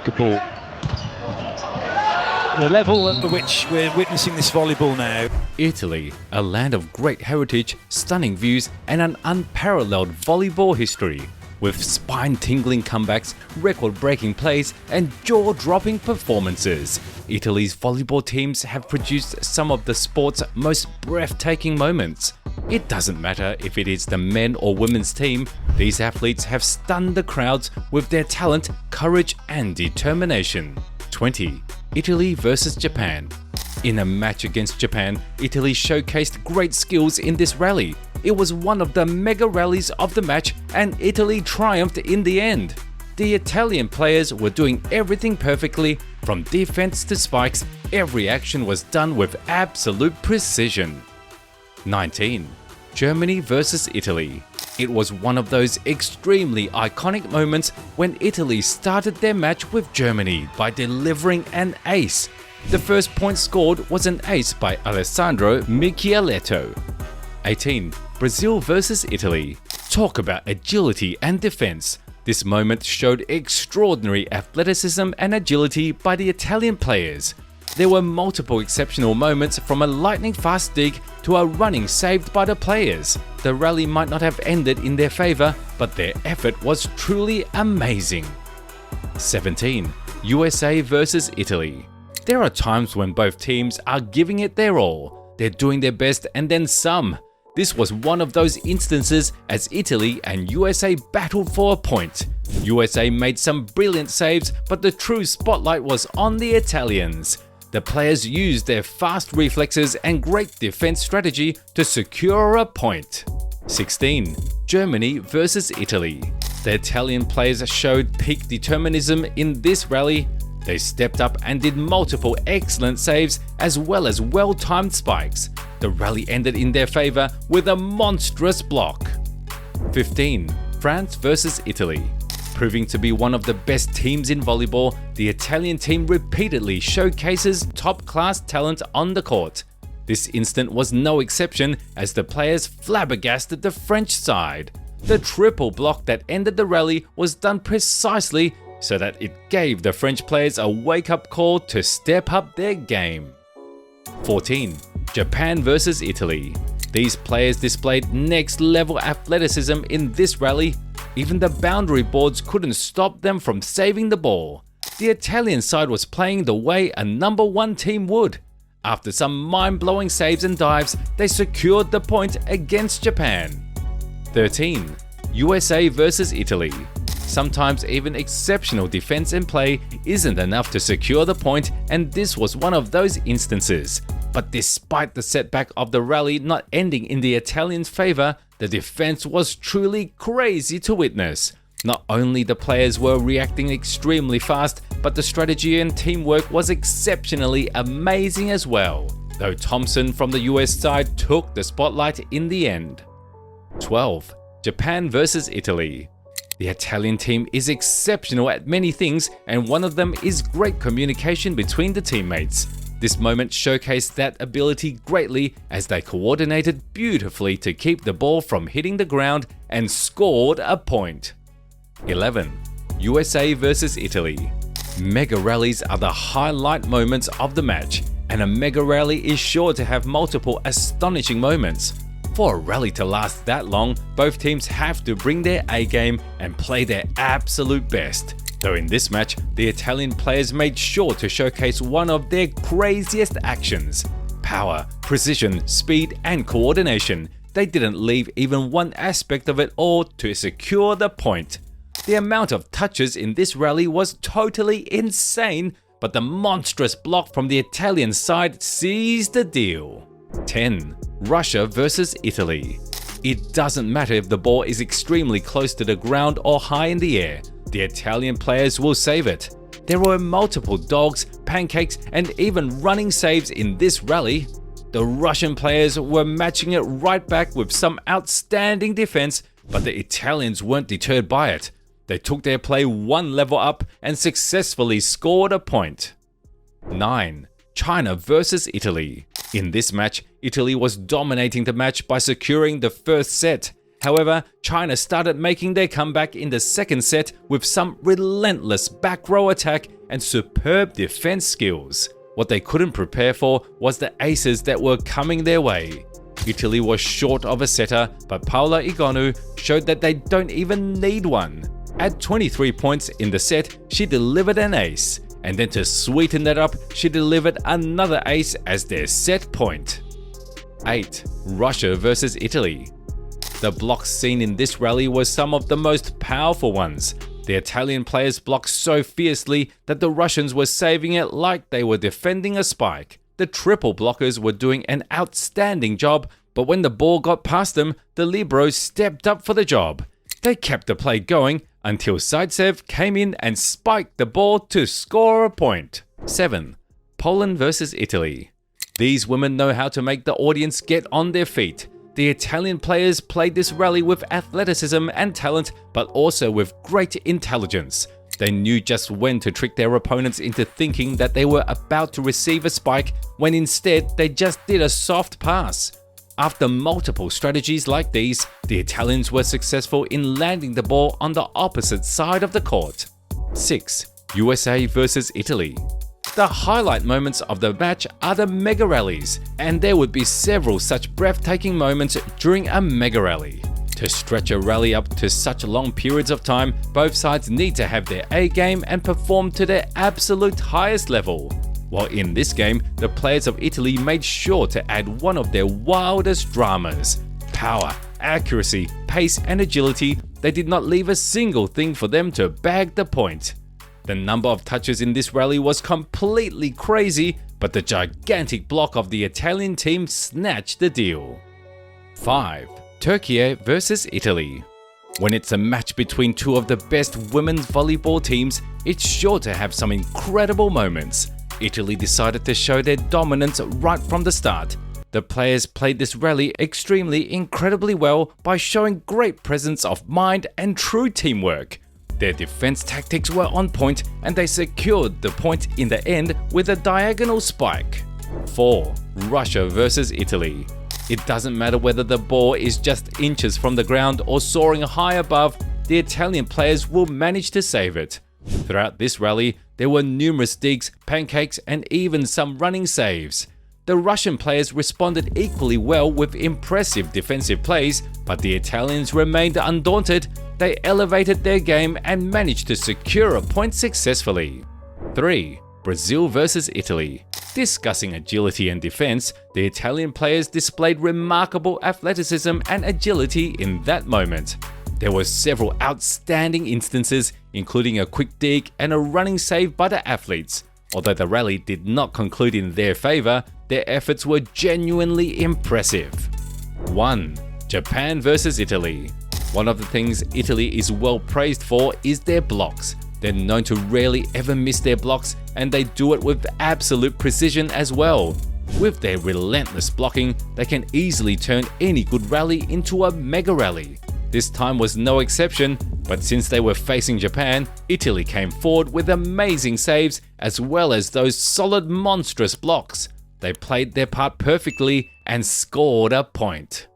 Good ball. The level at which we're witnessing this volleyball now. Italy, a land of great heritage, stunning views, and an unparalleled volleyball history. With spine-tingling comebacks, record-breaking plays, and jaw-dropping performances, Italy's volleyball teams have produced some of the sport's most breathtaking moments. It doesn't matter if it is the men or women's team, these athletes have stunned the crowds with their talent, courage, and determination. 20. Italy vs Japan. In a match against Japan, Italy showcased great skills in this rally. It was one of the mega rallies of the match, and Italy triumphed in the end. The Italian players were doing everything perfectly, from defense to spikes. Every action was done with absolute precision. 19. Germany vs Italy. It was one of those extremely iconic moments when Italy started their match with Germany by delivering an ace. The first point scored was an ace by Alessandro Micheletto. 18. Brazil vs Italy. Talk about agility and defense. This moment showed extraordinary athleticism and agility by the Italian players. There were multiple exceptional moments, from a lightning-fast dig to a running saved by the players. The rally might not have ended in their favour, but their effort was truly amazing. 17. USA vs Italy. There are times when both teams are giving it their all. They're doing their best and then some. This was one of those instances as Italy and USA battled for a point. USA made some brilliant saves, but the true spotlight was on the Italians. The players used their fast reflexes and great defense strategy to secure a point. 16. Germany vs Italy. The Italian players showed peak determinism in this rally. They stepped up and did multiple excellent saves as well as well-timed spikes. The rally ended in their favour with a monstrous block. 15. France vs Italy. Proving to be one of the best teams in volleyball, the Italian team repeatedly showcases top-class talent on the court. This instant was no exception, as the players flabbergasted the French side. The triple block that ended the rally was done precisely so that it gave the French players a wake-up call to step up their game. 14. Japan vs Italy. These players displayed next-level athleticism in this rally. Even the boundary boards couldn't stop them from saving the ball. The Italian side was playing the way a #1 team would. After some mind-blowing saves and dives, they secured the point against Japan. 13. USA vs Italy. Sometimes even exceptional defense and play isn't enough to secure the point, and this was one of those instances. But despite the setback of the rally not ending in the Italians' favour, the defense was truly crazy to witness. Not only the players were reacting extremely fast, but the strategy and teamwork was exceptionally amazing as well, though Thompson from the US side took the spotlight in the end. 12. Japan vs Italy. The Italian team is exceptional at many things, and one of them is great communication between the teammates. This moment showcased that ability greatly, as they coordinated beautifully to keep the ball from hitting the ground and scored a point. 11. USA vs Italy. Mega rallies are the highlight moments of the match, and a mega rally is sure to have multiple astonishing moments. For a rally to last that long, both teams have to bring their A-game and play their absolute best. Though in this match, the Italian players made sure to showcase one of their craziest actions: power, precision, speed, and coordination. They didn't leave even one aspect of it all to secure the point. The amount of touches in this rally was totally insane, but the monstrous block from the Italian side seized the deal. 10. Russia vs Italy. It doesn't matter if the ball is extremely close to the ground or high in the air, the Italian players will save it. There were multiple dogs, pancakes, and even running saves in this rally. The Russian players were matching it right back with some outstanding defense, but the Italians weren't deterred by it. They took their play one level up and successfully scored a point. 9. China vs Italy. In this match, Italy was dominating the match by securing the first set. However, China started making their comeback in the second set with some relentless back row attack and superb defense skills. What they couldn't prepare for was the aces that were coming their way. Italy was short of a setter, but Paola Egonu showed that they don't even need one. At 23 points in the set, she delivered an ace, and then to sweeten that up, she delivered another ace as their set point. 8. Russia vs Italy. The blocks seen in this rally were some of the most powerful ones. The Italian players blocked so fiercely that the Russians were saving it like they were defending a spike. The triple blockers were doing an outstanding job, but when the ball got past them, the Liberos stepped up for the job. They kept the play going until Zaitsev came in and spiked the ball to score a point. 7. Poland vs Italy. These women know how to make the audience get on their feet. The Italian players played this rally with athleticism and talent, but also with great intelligence. They knew just when to trick their opponents into thinking that they were about to receive a spike, when instead they just did a soft pass. After multiple strategies like these, the Italians were successful in landing the ball on the opposite side of the court. 6. USA vs Italy. The highlight moments of the match are the mega rallies, and there would be several such breathtaking moments during a mega rally. To stretch a rally up to such long periods of time, both sides need to have their A game and perform to their absolute highest level. While in this game, the players of Italy made sure to add one of their wildest dramas. Power, accuracy, pace and agility, they did not leave a single thing for them to bag the point. The number of touches in this rally was completely crazy, but the gigantic block of the Italian team snatched the deal. 5. Turkey vs Italy. When it's a match between two of the best women's volleyball teams, it's sure to have some incredible moments. Italy decided to show their dominance right from the start. The players played this rally incredibly well by showing great presence of mind and true teamwork. Their defense tactics were on point and they secured the point in the end with a diagonal spike. 4. Russia vs Italy. It doesn't matter whether the ball is just inches from the ground or soaring high above, the Italian players will manage to save it. Throughout this rally, there were numerous digs, pancakes and even some running saves. The Russian players responded equally well with impressive defensive plays, but the Italians remained undaunted. They elevated their game and managed to secure a point successfully. 3. Brazil vs Italy. Discussing agility and defense, the Italian players displayed remarkable athleticism and agility in that moment. There were several outstanding instances, including a quick dig and a running save by the athletes. Although the rally did not conclude in their favor, their efforts were genuinely impressive. 1. Japan vs Italy. One of the things Italy is well praised for is their blocks. They're known to rarely ever miss their blocks, and they do it with absolute precision as well. With their relentless blocking, they can easily turn any good rally into a mega rally. This time was no exception, but since they were facing Japan, Italy came forward with amazing saves as well as those solid monstrous blocks. They played their part perfectly and scored a point.